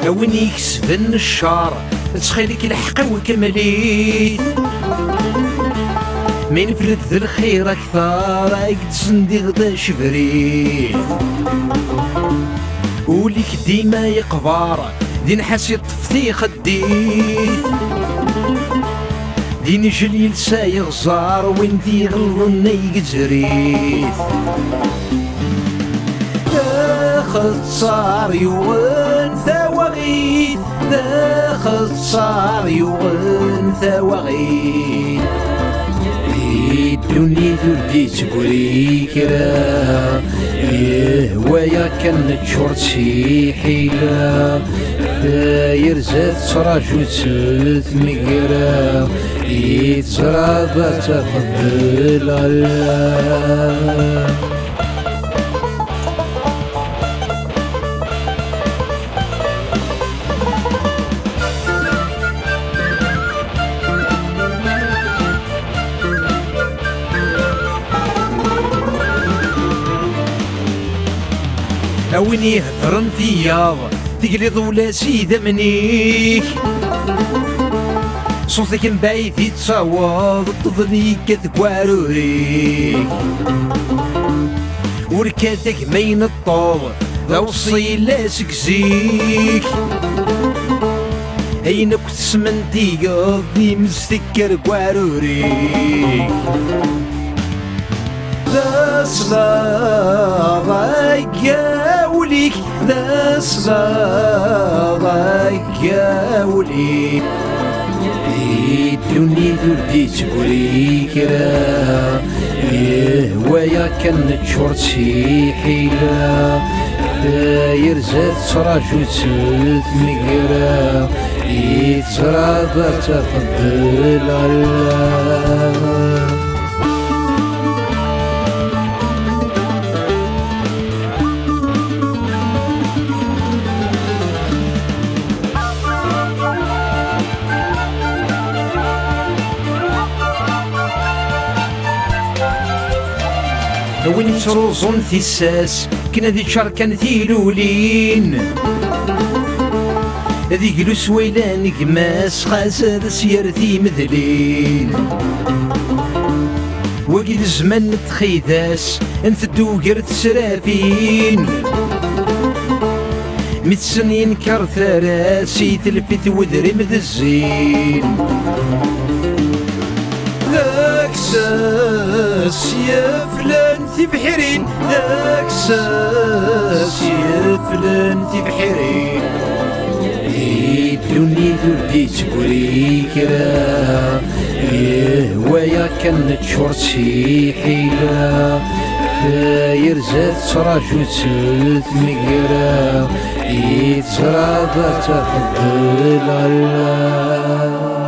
وين يكسبن الشر تخيلك الحق وكمليت من فرد ذي الخير أكثر أكد صنديق دا شفريت وليك ديما يقبر دين حاسي طفتي خديت دين جليل سايغ زار وين دي غلظن يجزريت داخل صار وانت وغيت داخل صار وانت وغيت الدنيا دردي تقولي كرا ويا كان تشورت شي حيلة داير زاد تراجو تمقرا يتزرع بتقبل الله وين يهضرن ثياب تقليض ولا سيدة منيك صوتك مبايت يتصاوض تظنيك تكواروريك وركاتك مين الطوب ذوصي لا سكزيك اينك تسمنتي قضي مستكر كواروريك ذا صلاغك يا وليك ذا صلاغك يا وليك الدنيا دردي تقولي كرا ويا كان تشورت شي حيلة داير زاد تراجو تمقرا يتزرع بتقبل الله وين يتروزون ثساس كنا ذي شركان ثيلولين ذي جلوس ويلان قماس خاسد سيرتي مذلين وقيد الزمن تخيداس انفدو قرد سرافين متسنين كارثراسي تلفت وذري مذزين داكساس يا فلان تبحرين داكساس يا فلان تبحرين الدنيا دردي تقولي كرا ويا كان تشورت شي حيلة داير زاد تراجو تمقرا يتزرع بتقبل الله